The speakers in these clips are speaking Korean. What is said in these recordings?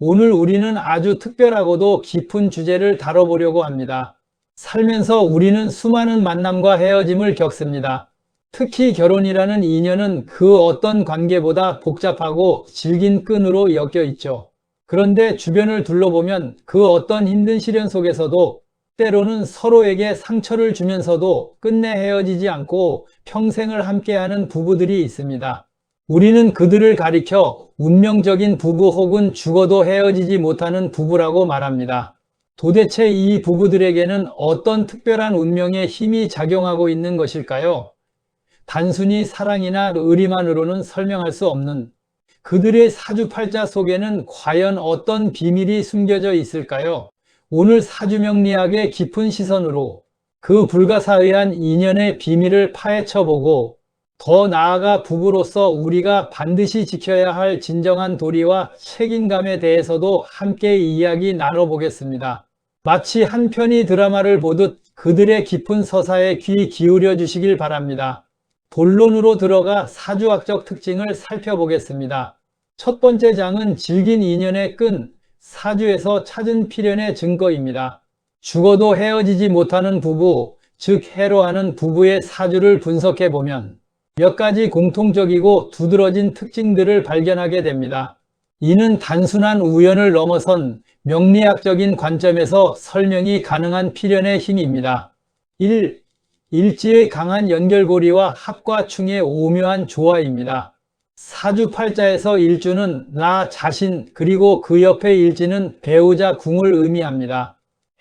오늘 우리는 아주 특별하고도 깊은 주제를 다뤄보려고 합니다. 살면서 우리는 수많은 만남과 헤어짐을 겪습니다. 특히 결혼이라는 인연은 그 어떤 관계보다 복잡하고 질긴 끈으로 엮여 있죠. 그런데 주변을 둘러보면 그 어떤 힘든 시련 속에서도 때로는 서로에게 상처를 주면서도 끝내 헤어지지 않고 평생을 함께하는 부부들이 있습니다. 우리는 그들을 가리켜 운명적인 부부 혹은 죽어도 헤어지지 못하는 부부라고 말합니다. 도대체 이 부부들에게는 어떤 특별한 운명의 힘이 작용하고 있는 것일까요? 단순히 사랑이나 의리만으로는 설명할 수 없는 그들의 사주팔자 속에는 과연 어떤 비밀이 숨겨져 있을까요? 오늘 사주명리학의 깊은 시선으로 그 불가사의한 인연의 비밀을 파헤쳐보고 더 나아가 부부로서 우리가 반드시 지켜야 할 진정한 도리와 책임감에 대해서도 함께 이야기 나눠보겠습니다. 마치 한 편의 드라마를 보듯 그들의 깊은 서사에 귀 기울여 주시길 바랍니다. 본론으로 들어가 사주학적 특징을 살펴보겠습니다. 첫 번째 장은 질긴 인연의 끈, 사주에서 찾은 필연의 증거입니다. 죽어도 헤어지지 못하는 부부, 즉 해로하는 부부의 사주를 분석해보면 몇 가지 공통적이고 두드러진 특징들을 발견하게 됩니다. 이는 단순한 우연을 넘어선 명리학적인 관점에서 설명이 가능한 필연의 힘입니다. 1. 일지의 강한 연결고리와 합과 충의 오묘한 조화입니다. 사주팔자에서 일주는 나 자신 그리고 그 옆의 일지는 배우자 궁을 의미합니다.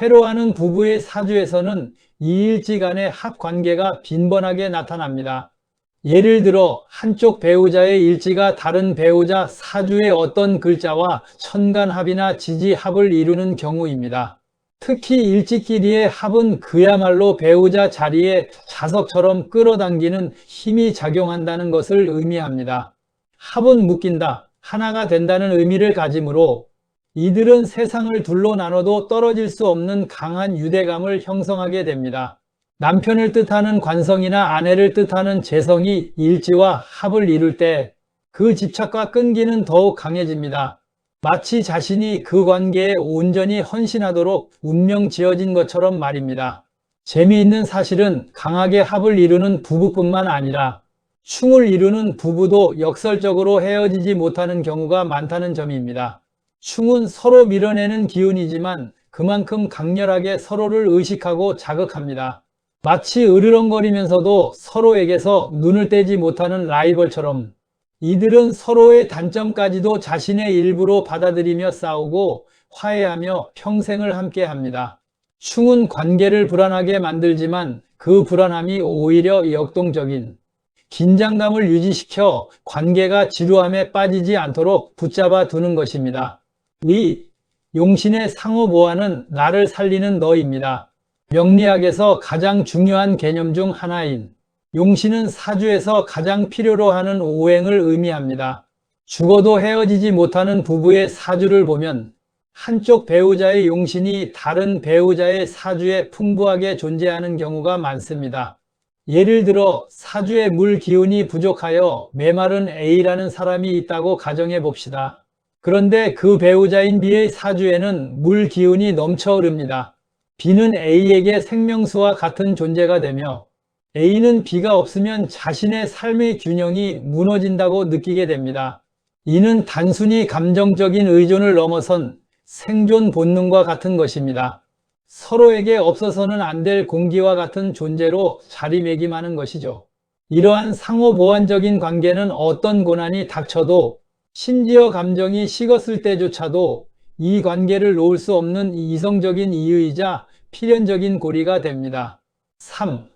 해로하는 부부의 사주에서는 이 일지 간의 합관계가 빈번하게 나타납니다. 예를 들어 한쪽 배우자의 일지가 다른 배우자 사주의 어떤 글자와 천간합이나 지지합을 이루는 경우입니다. 특히 일지끼리의 합은 그야말로 배우자 자리에 자석처럼 끌어당기는 힘이 작용한다는 것을 의미합니다. 합은 묶인다, 하나가 된다는 의미를 가지므로 이들은 세상을 둘로 나눠도 떨어질 수 없는 강한 유대감을 형성하게 됩니다. 남편을 뜻하는 관성이나 아내를 뜻하는 재성이 일지와 합을 이룰 때 그 집착과 끈기는 더욱 강해집니다. 마치 자신이 그 관계에 온전히 헌신하도록 운명 지어진 것처럼 말입니다. 재미있는 사실은 강하게 합을 이루는 부부뿐만 아니라 충을 이루는 부부도 역설적으로 헤어지지 못하는 경우가 많다는 점입니다. 충은 서로 밀어내는 기운이지만 그만큼 강렬하게 서로를 의식하고 자극합니다. 마치 으르렁거리면서도 서로에게서 눈을 떼지 못하는 라이벌처럼 이들은 서로의 단점까지도 자신의 일부로 받아들이며 싸우고 화해하며 평생을 함께합니다. 충은 관계를 불안하게 만들지만 그 불안함이 오히려 역동적인 긴장감을 유지시켜 관계가 지루함에 빠지지 않도록 붙잡아 두는 것입니다. 이 용신의 상호 보완은 나를 살리는 너입니다. 명리학에서 가장 중요한 개념 중 하나인 용신은 사주에서 가장 필요로 하는 오행을 의미합니다. 죽어도 헤어지지 못하는 부부의 사주를 보면 한쪽 배우자의 용신이 다른 배우자의 사주에 풍부하게 존재하는 경우가 많습니다. 예를 들어 사주에 물 기운이 부족하여 메마른 A라는 사람이 있다고 가정해 봅시다. 그런데 그 배우자인 B의 사주에는 물 기운이 넘쳐 흐릅니다. B는 A에게 생명수와 같은 존재가 되며 A는 B가 없으면 자신의 삶의 균형이 무너진다고 느끼게 됩니다. 이는 단순히 감정적인 의존을 넘어선 생존 본능과 같은 것입니다. 서로에게 없어서는 안 될 공기와 같은 존재로 자리매김하는 것이죠. 이러한 상호 보완적인 관계는 어떤 고난이 닥쳐도 심지어 감정이 식었을 때조차도 이 관계를 놓을 수 없는 이성적인 이유이자 필연적인 고리가 됩니다. 3.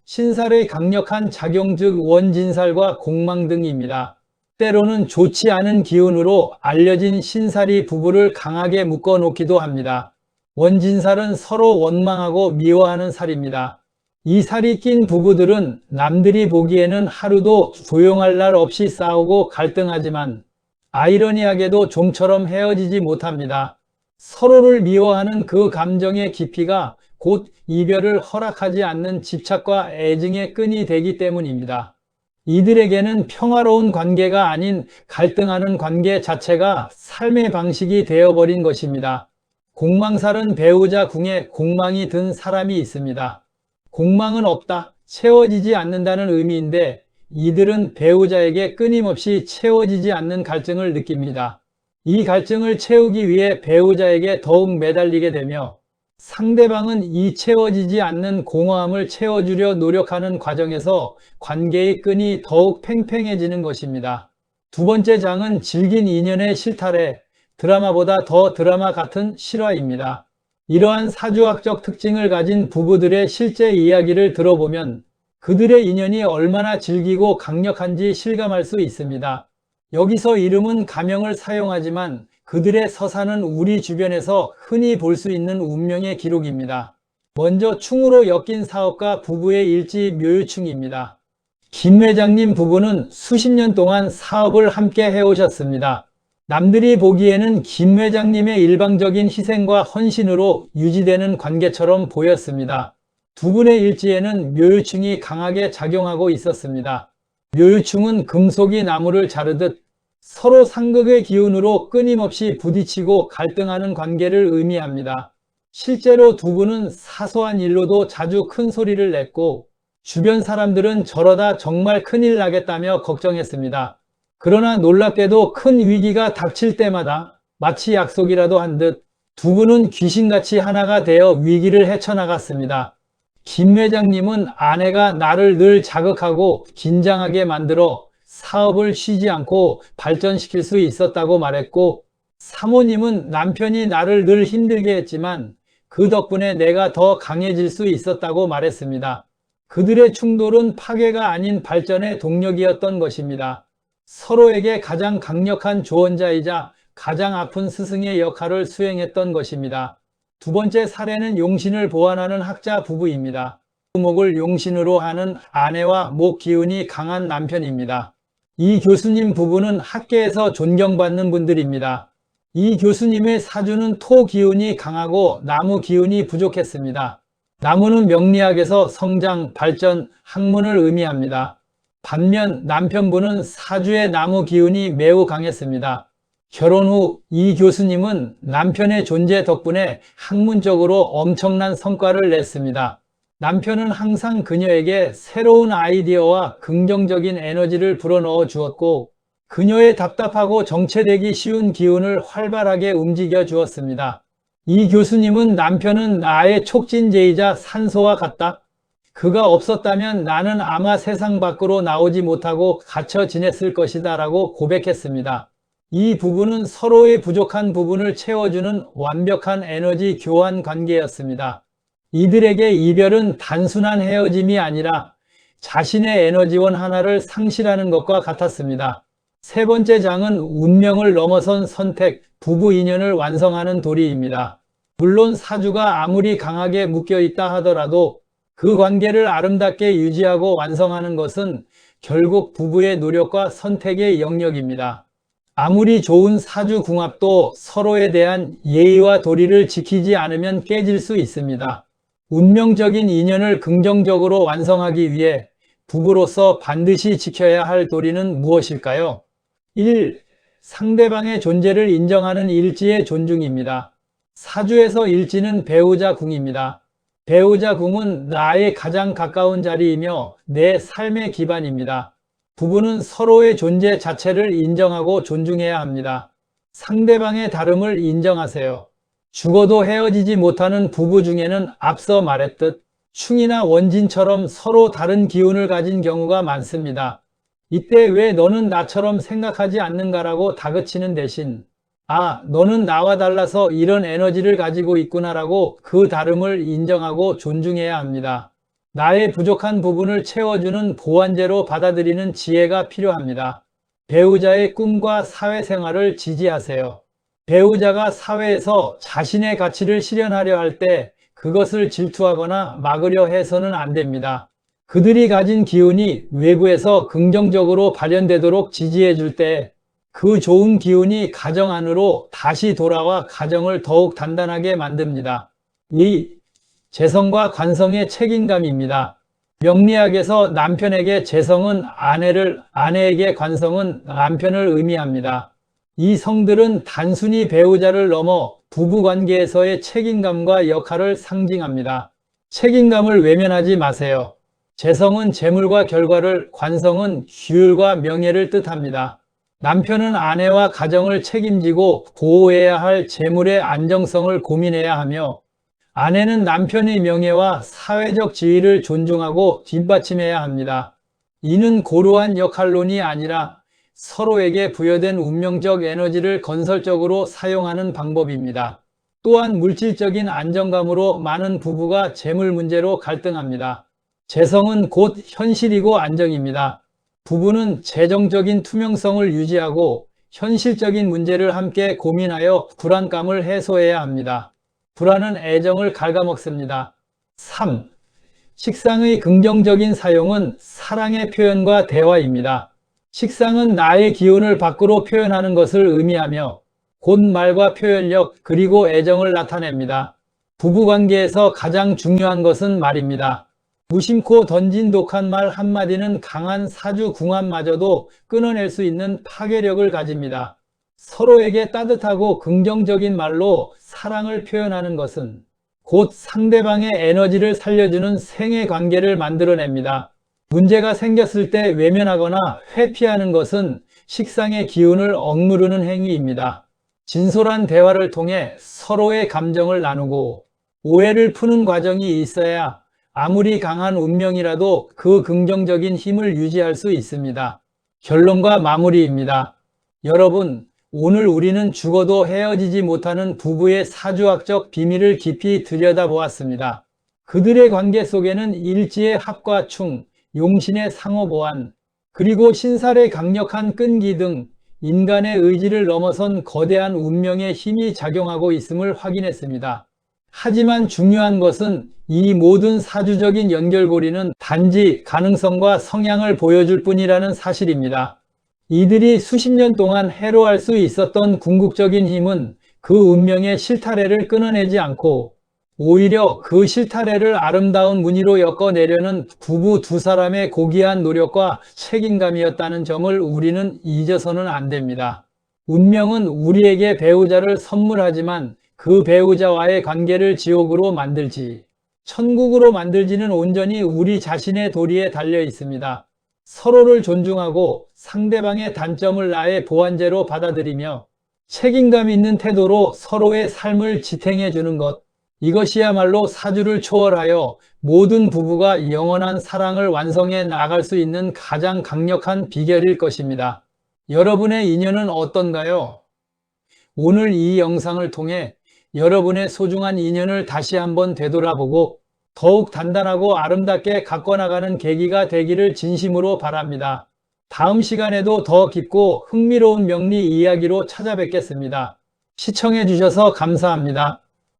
신살의 강력한 작용 즉 원진살과 공망 등입니다. 때로는 좋지 않은 기운으로 알려진 신살이 부부를 강하게 묶어놓기도 합니다. 원진살은 서로 원망하고 미워하는 살입니다. 이 살이 낀 부부들은 남들이 보기에는 하루도 조용할 날 없이 싸우고 갈등하지만 아이러니하게도 좀처럼 헤어지지 못합니다. 서로를 미워하는 그 감정의 깊이가 곧 이별을 허락하지 않는 집착과 애증의 끈이 되기 때문입니다. 이들에게는 평화로운 관계가 아닌 갈등하는 관계 자체가 삶의 방식이 되어버린 것입니다. 공망살은 배우자 궁에 공망이 든 사람이 있습니다. 공망은 없다, 채워지지 않는다는 의미인데 이들은 배우자에게 끊임없이 채워지지 않는 갈증을 느낍니다. 이 갈증을 채우기 위해 배우자에게 더욱 매달리게 되며 상대방은 이 채워지지 않는 공허함을 채워주려 노력하는 과정에서 관계의 끈이 더욱 팽팽해지는 것입니다. 두 번째 장은 질긴 인연의 실타래, 드라마보다 더 드라마 같은 실화입니다. 이러한 사주학적 특징을 가진 부부들의 실제 이야기를 들어보면 그들의 인연이 얼마나 질기고 강력한지 실감할 수 있습니다. 여기서 이름은 가명을 사용하지만 그들의 서사는 우리 주변에서 흔히 볼 수 있는 운명의 기록입니다. 먼저 충으로 엮인 사업가 부부의 일지 묘유충입니다. 김 회장님 부부는 수십 년 동안 사업을 함께 해오셨습니다. 남들이 보기에는 김 회장님의 일방적인 희생과 헌신으로 유지되는 관계처럼 보였습니다. 두 분의 일지에는 묘유충이 강하게 작용하고 있었습니다. 묘유충은 금속이 나무를 자르듯 서로 상극의 기운으로 끊임없이 부딪히고 갈등하는 관계를 의미합니다. 실제로 두 분은 사소한 일로도 자주 큰 소리를 냈고 주변 사람들은 저러다 정말 큰일 나겠다며 걱정했습니다. 그러나 놀랍게도 큰 위기가 닥칠 때마다 마치 약속이라도 한 듯 두 분은 귀신같이 하나가 되어 위기를 헤쳐나갔습니다. 김 회장님은 아내가 나를 늘 자극하고 긴장하게 만들어 사업을 쉬지 않고 발전시킬 수 있었다고 말했고, 사모님은 남편이 나를 늘 힘들게 했지만 그 덕분에 내가 더 강해질 수 있었다고 말했습니다. 그들의 충돌은 파괴가 아닌 발전의 동력이었던 것입니다. 서로에게 가장 강력한 조언자이자 가장 아픈 스승의 역할을 수행했던 것입니다. 두 번째 사례는 용신을 보완하는 학자 부부입니다. 목을 용신으로 하는 아내와 목 기운이 강한 남편입니다. 이 교수님 부부는 학계에서 존경받는 분들입니다. 이 교수님의 사주는 토 기운이 강하고 나무 기운이 부족했습니다. 나무는 명리학에서 성장, 발전, 학문을 의미합니다. 반면 남편분은 사주의 나무 기운이 매우 강했습니다. 결혼 후 이 교수님은 남편의 존재 덕분에 학문적으로 엄청난 성과를 냈습니다. 남편은 항상 그녀에게 새로운 아이디어와 긍정적인 에너지를 불어넣어 주었고 그녀의 답답하고 정체되기 쉬운 기운을 활발하게 움직여 주었습니다. 이 교수님은 남편은 나의 촉진제이자 산소와 같다. 그가 없었다면 나는 아마 세상 밖으로 나오지 못하고 갇혀 지냈을 것이다 라고 고백했습니다. 이 부부는 서로의 부족한 부분을 채워주는 완벽한 에너지 교환 관계였습니다. 이들에게 이별은 단순한 헤어짐이 아니라 자신의 에너지원 하나를 상실하는 것과 같았습니다. 세 번째 장은 운명을 넘어선 선택, 부부 인연을 완성하는 도리입니다. 물론 사주가 아무리 강하게 묶여있다 하더라도 그 관계를 아름답게 유지하고 완성하는 것은 결국 부부의 노력과 선택의 영역입니다. 아무리 좋은 사주 궁합도 서로에 대한 예의와 도리를 지키지 않으면 깨질 수 있습니다. 운명적인 인연을 긍정적으로 완성하기 위해 부부로서 반드시 지켜야 할 도리는 무엇일까요? 1. 상대방의 존재를 인정하는 일지의 존중입니다. 사주에서 일지는 배우자 궁입니다. 배우자 궁은 나의 가장 가까운 자리이며 내 삶의 기반입니다. 부부는 서로의 존재 자체를 인정하고 존중해야 합니다. 상대방의 다름을 인정하세요. 죽어도 헤어지지 못하는 부부 중에는 앞서 말했듯 충이나 원진처럼 서로 다른 기운을 가진 경우가 많습니다. 이때 왜 너는 나처럼 생각하지 않는가라고 다그치는 대신 너는 나와 달라서 이런 에너지를 가지고 있구나라고 그 다름을 인정하고 존중해야 합니다. 나의 부족한 부분을 채워주는 보완제로 받아들이는 지혜가 필요합니다. 배우자의 꿈과 사회생활을 지지하세요. 배우자가 사회에서 자신의 가치를 실현하려 할 때 그것을 질투하거나 막으려 해서는 안 됩니다. 그들이 가진 기운이 외부에서 긍정적으로 발현되도록 지지해 줄 때 그 좋은 기운이 가정 안으로 다시 돌아와 가정을 더욱 단단하게 만듭니다. 2. 재성과 관성의 책임감입니다. 명리학에서 남편에게 재성은 아내를, 아내에게 관성은 남편을 의미합니다. 이 성들은 단순히 배우자를 넘어 부부관계에서의 책임감과 역할을 상징합니다. 책임감을 외면하지 마세요. 재성은 재물과 결과를, 관성은 규율과 명예를 뜻합니다. 남편은 아내와 가정을 책임지고 보호해야 할 재물의 안정성을 고민해야 하며, 아내는 남편의 명예와 사회적 지위를 존중하고 뒷받침해야 합니다. 이는 고루한 역할론이 아니라 서로에게 부여된 운명적 에너지를 건설적으로 사용하는 방법입니다. 또한 물질적인 안정감으로 많은 부부가 재물 문제로 갈등합니다. 재성은 곧 현실이고 안정입니다. 부부는 재정적인 투명성을 유지하고 현실적인 문제를 함께 고민하여 불안감을 해소해야 합니다. 불안은 애정을 갉아먹습니다. 3. 식상의 긍정적인 사용은 사랑의 표현과 대화입니다. 식상은 나의 기운을 밖으로 표현하는 것을 의미하며 곧말과 표현력 그리고 애정을 나타냅니다. 부부관계에서 가장 중요한 것은 말입니다. 무심코 던진 독한 말 한마디는 강한 사주 궁합마저도 끊어낼 수 있는 파괴력을 가집니다. 서로에게 따뜻하고 긍정적인 말로 사랑을 표현하는 것은 곧 상대방의 에너지를 살려주는 생애 관계를 만들어냅니다. 문제가 생겼을 때 외면하거나 회피하는 것은 식상의 기운을 억누르는 행위입니다. 진솔한 대화를 통해 서로의 감정을 나누고 오해를 푸는 과정이 있어야 아무리 강한 운명이라도 그 긍정적인 힘을 유지할 수 있습니다. 결론과 마무리입니다. 여러분, 오늘 우리는 죽어도 헤어지지 못하는 부부의 사주학적 비밀을 깊이 들여다보았습니다. 그들의 관계 속에는 일지의 합과 충, 용신의 상호보완, 그리고 신살의 강력한 끈기 등 인간의 의지를 넘어선 거대한 운명의 힘이 작용하고 있음을 확인했습니다. 하지만 중요한 것은 이 모든 사주적인 연결고리는 단지 가능성과 성향을 보여줄 뿐이라는 사실입니다. 이들이 수십 년 동안 해로할 수 있었던 궁극적인 힘은 그 운명의 실타래를 끊어내지 않고 오히려 그 실타래를 아름다운 무늬로 엮어내려는 부부 두 사람의 고귀한 노력과 책임감이었다는 점을 우리는 잊어서는 안 됩니다. 운명은 우리에게 배우자를 선물하지만 그 배우자와의 관계를 지옥으로 만들지, 천국으로 만들지는 온전히 우리 자신의 도리에 달려 있습니다. 서로를 존중하고 상대방의 단점을 나의 보완제로 받아들이며 책임감 있는 태도로 서로의 삶을 지탱해 주는 것, 이것이야말로 사주를 초월하여 모든 부부가 영원한 사랑을 완성해 나갈 수 있는 가장 강력한 비결일 것입니다. 여러분의 인연은 어떤가요? 오늘 이 영상을 통해 여러분의 소중한 인연을 다시 한번 되돌아보고 더욱 단단하고 아름답게 가꿔나가는 계기가 되기를 진심으로 바랍니다. 다음 시간에도 더 깊고 흥미로운 명리 이야기로 찾아뵙겠습니다. 시청해 주셔서 감사합니다.